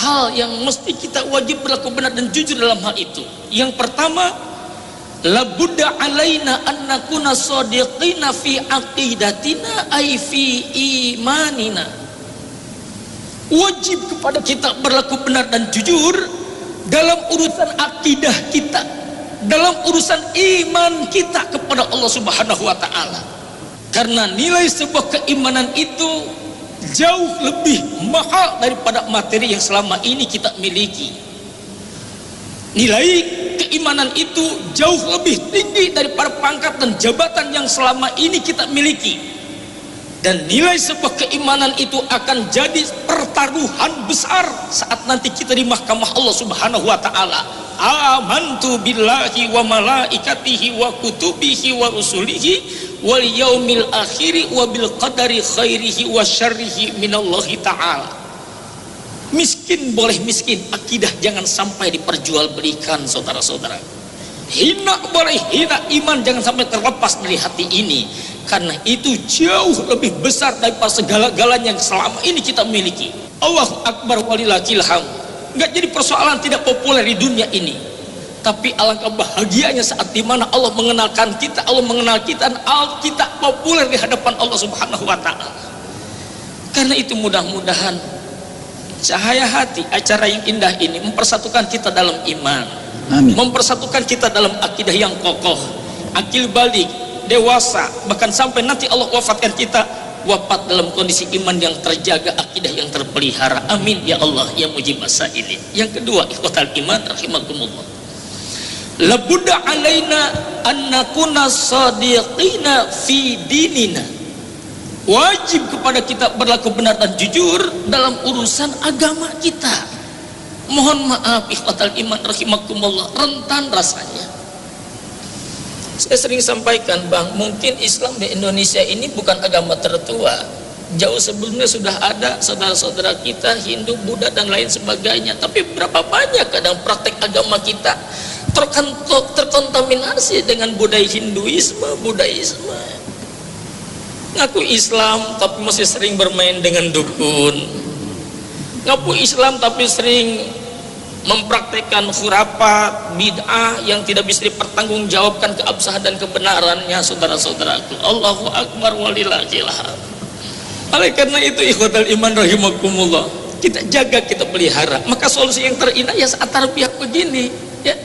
hal yang mesti kita wajib berlaku benar dan jujur dalam hal itu. Yang pertama, la budda alaina an nakuna shadiqina fi aqidatina ay fi imanina. Wajib kepada kita berlaku benar dan jujur dalam urusan akidah kita, dalam urusan iman kita kepada Allah Subhanahu wa taala. Karena nilai sebuah keimanan itu jauh lebih mahal daripada materi yang selama ini kita miliki. Nilai keimanan itu jauh lebih tinggi daripada pangkat dan jabatan yang selama ini kita miliki. Dan nilai sebuah keimanan itu akan jadi pertaruhan besar saat nanti kita di mahkamah Allah Subhanahu wa taala. Amantu billahi wa malaikatihi wa kutubihi wa rusulihi wal yaumil akhiri wa bil qadari khairihi wa syarrihi minallahi ta'ala. Miskin boleh miskin, akidah jangan sampai diperjualbelikan, saudara-saudara. Hina boleh hina, iman jangan sampai terlepas dari hati ini. Karena itu jauh lebih besar daripada segala-galanya yang selama ini kita miliki. Allahu Akbar walillahil hamd. Enggak jadi persoalan tidak populer di dunia ini. Tapi alangkah bahagianya saat dimana Allah mengenalkan kita, Allah mengenal kita, dan kita populer di hadapan Allah Subhanahu wa taala. Karena itu mudah-mudahan cahaya hati acara yang indah ini mempersatukan kita dalam iman. Amin. Mempersatukan kita dalam akidah yang kokoh, akil balik, dewasa, bahkan sampai nanti Allah wafatkan kita wafat dalam kondisi iman yang terjaga, akidah yang terpelihara. Amin ya Allah ya mujib masaili. Yang kedua, ikhwatal iman rahimakumullah, la budda alaina an nakuna shadiqina fi dinina. Wajib kepada kita berlaku benar dan jujur dalam urusan agama kita. Mohon maaf ikhwatal iman rahimakumullah, rentan rasanya. Saya sering sampaikan, Bang, mungkin Islam di Indonesia ini bukan agama tertua. Jauh sebelumnya sudah ada saudara-saudara kita Hindu, Buddha dan lain sebagainya. Tapi berapa banyak kadang praktek agama kita terkontaminasi dengan budaya Hinduisme, Buddhaisme. Ngaku Islam tapi masih sering bermain dengan dukun. Ngaku Islam tapi sering mempraktekkan khurafat, bid'ah yang tidak bisa dipertanggungjawabkan keabsahan dan kebenarannya, saudara-saudaraku. Allahu Akbar walillahil hamd. Oleh karena itu ikhwatal iman rahimakumullah, kita jaga, kita pelihara. Maka solusi yang terindah ya saat tarbiyah begini, ya.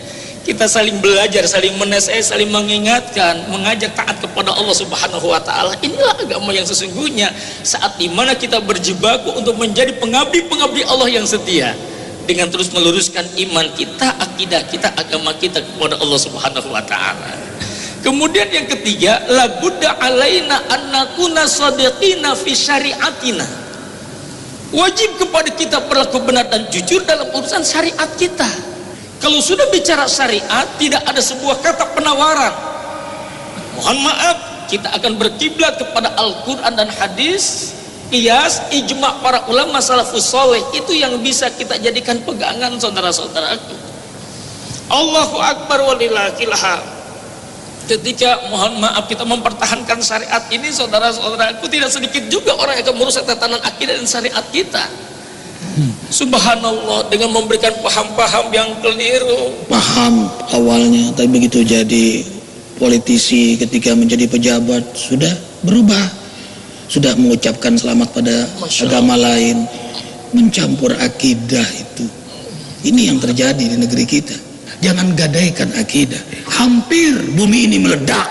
Kita saling belajar, saling menasihati, saling mengingatkan, mengajak taat kepada Allah Subhanahu wa taala. Inilah agama yang sesungguhnya, saat dimana kita berjibaku untuk menjadi pengabdi-pengabdi Allah yang setia, dengan terus meluruskan iman kita, akidah kita, agama kita kepada Allah Subhanahu wa taala. Kemudian yang ketiga, la budda alaina an nakuna shadiqina fi syariatina. Wajib kepada kita berlaku benar dan jujur dalam urusan syariat kita. Kalau sudah bicara syariat, tidak ada sebuah kata penawaran. Mohon maaf, kita akan berkiblat kepada Al-Quran dan hadis, qiyas, ijma' para ulama salafus saleh. Itu yang bisa kita jadikan pegangan, saudara-saudaraku. Allahu Akbar walillahil hamd. Ketika mohon maaf kita mempertahankan syariat ini, saudara-saudaraku, tidak sedikit juga orang yang akan merusak tatanan akidah dan syariat kita. Subhanallah, dengan memberikan paham-paham yang keliru. Paham awalnya, tapi begitu jadi politisi, ketika menjadi pejabat sudah berubah, sudah mengucapkan selamat pada agama lain, mencampur akidah. Itu ini yang terjadi di negeri kita. Jangan gadaikan akidah. Hampir bumi ini meledak,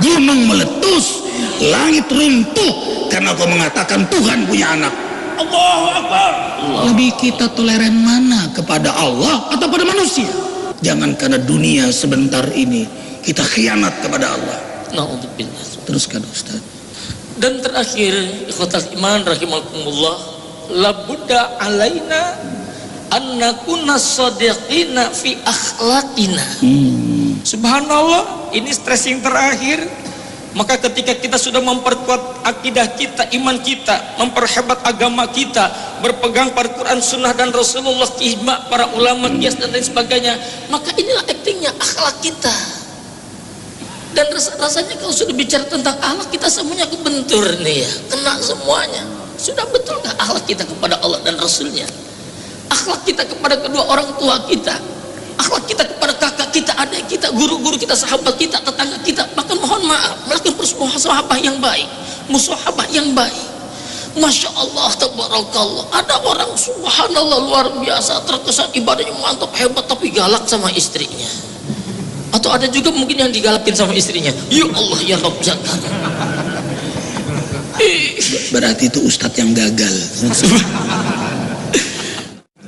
gunung meletus, langit runtuh karena kau mengatakan Tuhan punya anak. Allahu Akbar. Lebih kita toleran mana, kepada Allah atau pada manusia? Jangan karena dunia sebentar ini kita khianat kepada Allah. Na'udzubillah. Teruskan Ustaz. Dan terakhir, ikhwatal iman rahimakumullah, la budda alaina an nakuna shadiqina fi akhlaqina. Subhanallah, ini stressing terakhir. Maka ketika kita sudah memperkuat akidah kita, iman kita, memperhebat agama kita, berpegang pada Quran, Sunnah dan Rasulullah, ijma' para ulama, qiyas dan lain sebagainya, maka inilah aktingnya akhlak kita. Dan rasanya kalau sudah bicara tentang akhlak, kita semuanya kebentur nih ya, kena semuanya. Sudah betulkah akhlak kita kepada Allah dan Rasulnya? akhlak kita kepada kedua orang tua kita, akhlak kita kepada kakak kita, adik kita, guru-guru kita, sahabat kita, tetangga kita, bahkan mohon maaf melakukan musahabah yang baik, musahabah yang baik. Masya Allah, tabarakallah. Ada orang subhanallah luar biasa, terkesan ibadahnya mantap hebat tapi galak sama istrinya. Atau ada juga mungkin yang digalakin sama istrinya. Ya Allah ya Rabb jaga. Berarti itu ustadz yang gagal.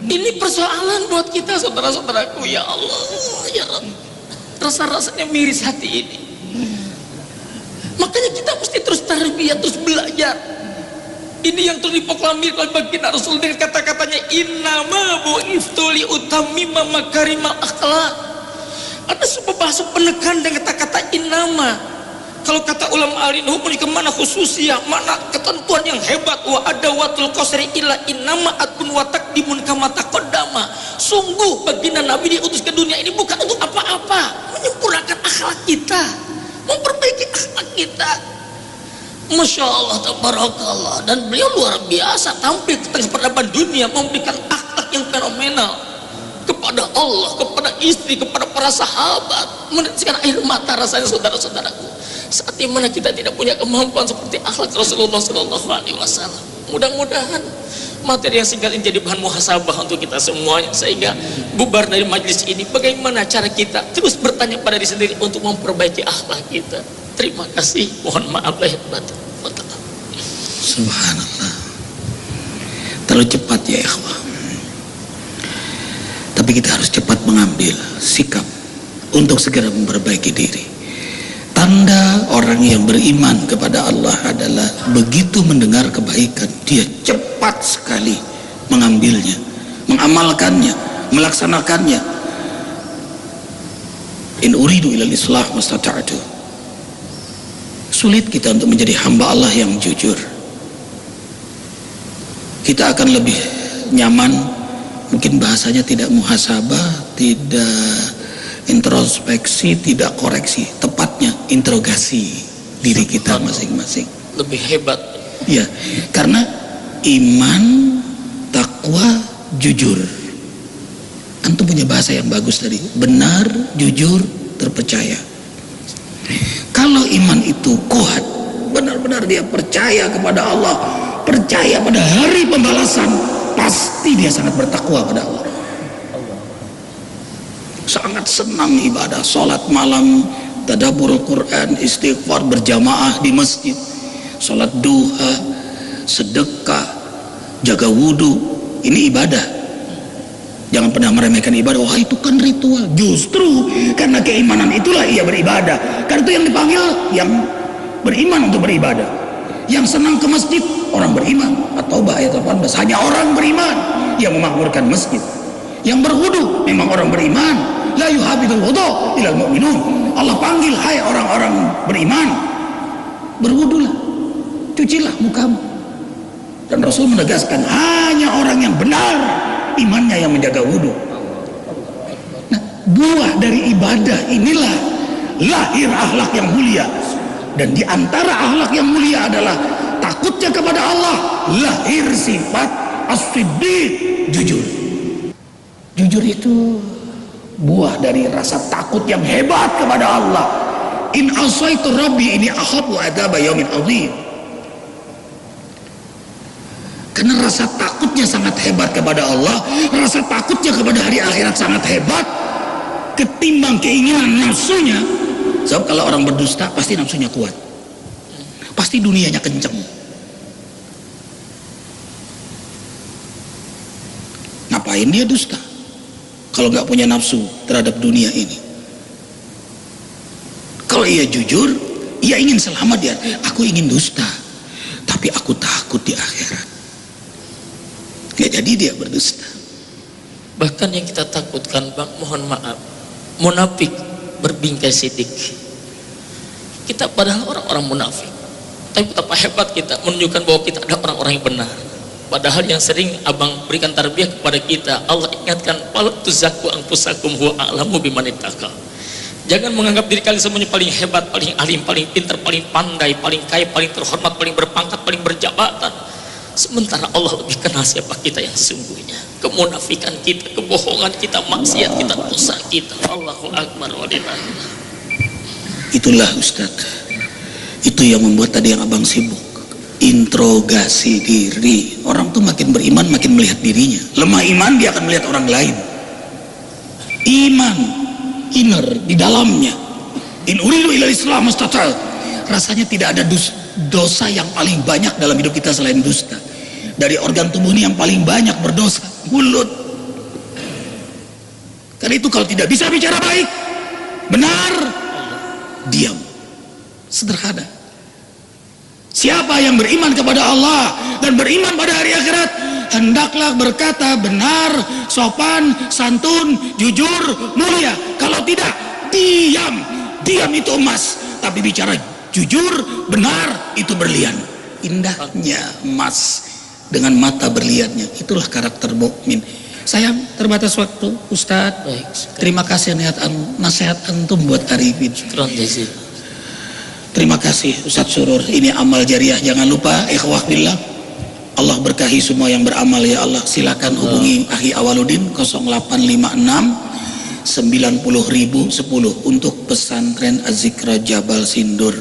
Ini persoalan buat kita saudara-saudaraku. Ya Allah ya Rabb, rasa-rasanya miris hati ini. Makanya kita mesti terus tarbiyah, terus belajar. Ini yang terus diproklamirkan oleh baginda Rasul dengan kata-katanya innama bu'ithtu li utammima makarimal akhlak. Ada sebuah bahasa penekan dengan kata-kata innama. Kalau kata ulama alin hukum kemana khususnya, mana ketentuan yang hebat. Wa adawatul qasri illa innama atun wa taqdimun kama taqaddama. Sungguh baginda Nabi diutus ke dunia ini bukan untuk apa-apa, menyempurnakan akhlak kita, memperbaiki akhlak kita. Masya Allah tabarakallah. Dan beliau luar biasa tampil ke tengah peradaban dunia, memberikan akhlak yang fenomenal kepada Allah, kepada istri, kepada para sahabat, meneteskan air mata rasanya saudara-saudaraku. Saat dimana kita tidak punya kemampuan seperti akhlak Rasulullah SAW. Mudah-mudahan materi yang singkat ini jadi bahan muhasabah untuk kita semuanya, sehingga bubar dari majlis ini bagaimana cara kita terus bertanya pada diri sendiri untuk memperbaiki akhlak kita. Terima kasih, mohon maaf lahir batin. Subhanallah, terlalu cepat ya ikhwah. Tapi kita harus cepat mengambil sikap untuk segera memperbaiki diri. Tanda orang yang beriman kepada Allah adalah begitu mendengar kebaikan, dia cepat sekali mengambilnya, mengamalkannya, melaksanakannya. In uridu ilal islah mastata'tu. Sulit kita untuk menjadi hamba Allah yang jujur. Kita akan lebih nyaman, mungkin bahasanya tidak muhasabah, tidak introspeksi, tidak koreksi, tepatnya interogasi diri kita masing-masing. Lebih hebat ya, karena iman, takwa, jujur. Antum punya bahasa yang bagus tadi, benar, jujur, terpercaya. Kalau iman itu kuat, benar-benar dia percaya kepada Allah, percaya pada hari pembalasan, pasti dia sangat bertakwa pada Allah. Sangat senang ibadah, sholat malam, tadabbur Al-Quran, istighfar berjamaah di masjid, sholat duha, sedekah, jaga wudhu. Ini ibadah. Jangan pernah meremehkan ibadah. Wah itu kan ritual. Justru karena keimanan itulah ia beribadah. Karena itu yang dipanggil yang beriman untuk beribadah. Yang senang ke masjid orang beriman. At-Taubah ayat 18. Hanya orang beriman yang memakmurkan masjid. Yang berwudu memang orang beriman. La yuhabidul wudu ilal mu'minun. Allah panggil hai orang-orang beriman, berwudulah, cucilah mukamu. Dan Rasul menegaskan hanya orang yang benar imannya yang menjaga wudu. Nah, buah dari ibadah inilah lahir akhlak yang mulia. Dan di antara akhlak yang mulia adalah takutnya kepada Allah. Lahir sifat as-siddiq, jujur. Jujur itu buah dari rasa takut yang hebat kepada Allah. In asaitu rabbi ini akhafu adaba yaumin azim. Karena rasa takutnya sangat hebat kepada Allah, rasa takutnya kepada hari akhirat sangat hebat ketimbang keinginan nafsunya. Sebab kalau orang berdusta pasti nafsunya kuat, pasti dunianya kenceng. Ngapain dia dusta kalau nggak punya nafsu terhadap dunia ini? Kalau ia jujur, ia ingin selamat, dia aku ingin dusta tapi aku takut di akhirat. Nggak jadi dia berdusta. Bahkan yang kita takutkan, Bang, mohon maaf, munafik berbingkai sidik. Kita padahal orang-orang munafik, tapi betapa hebat kita menunjukkan bahwa kita ada orang-orang yang benar. Padahal yang sering abang berikan tarbiyah kepada kita, Allah ingatkan, "Fala tuzakku anfusakum huwa a'lamu biman ittaqa." Jangan menganggap diri kalian semuanya paling hebat, paling alim, paling pintar, paling pandai, paling kaya, paling terhormat, paling berpangkat, paling berjabatan. Sementara Allah lebih kenal siapa kita yang sesungguhnya. Kemunafikan kita, kebohongan kita, maksiat kita, dosa kita. Allahu Akbar walillahi. Itulah Ustaz, itu yang membuat tadi yang abang sibuk, interogasi diri. Orang tuh makin beriman makin melihat dirinya. Lemah iman dia akan melihat orang lain. Iman inner di dalamnya. In uridu ilal islam mustatal. Rasanya tidak ada dosa yang paling banyak dalam hidup kita selain dusta. Dari organ tubuh ini yang paling banyak berdosa mulut. Karena itu kalau tidak bisa bicara baik, benar, diam. Sederhana. Siapa yang beriman kepada Allah dan beriman pada hari akhirat, hendaklah berkata benar, sopan, santun, jujur, mulia. Kalau tidak, diam. Diam itu emas, tapi bicara jujur, benar, itu berlian. Indahnya emas dengan mata berliannya. Itulah karakter mukmin. Sayang, terbatas waktu, Ustadz. Terima kasih nasihat antum buat Arifin. Terima kasih Ustadz Surur. Ini amal jariah. Jangan lupa ikhwah billah, Allah berkahi semua yang beramal ya Allah. Silakan hubungi Akhi Awaludin 0856 90.010 untuk pesantren Az-Zikra Jabal Sindur.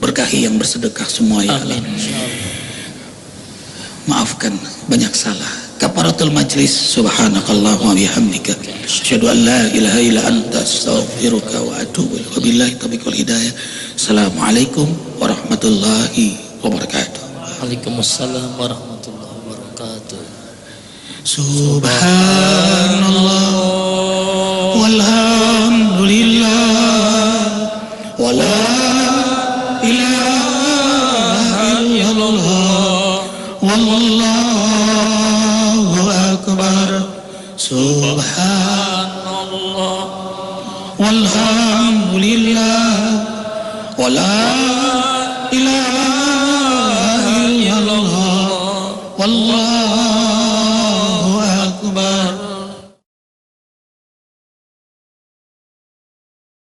Berkahi yang bersedekah semua ya Allah. Maafkan banyak salah. Kafaratul majlis, subhanakallahumma wa bihamdika asyhadu an la ilaha illa anta astaghfiruka wa atubu ilaik. Wabillahi taufiq wal hidayah. Assalamualaikum warahmatullahi wabarakatuh. Waalaikumsalam warahmatullahi wabarakatuh. Subhanallah walhamdulillah wala ilaha illallah wallahu akbar. Subhanallah walhamdulillah wala ilaha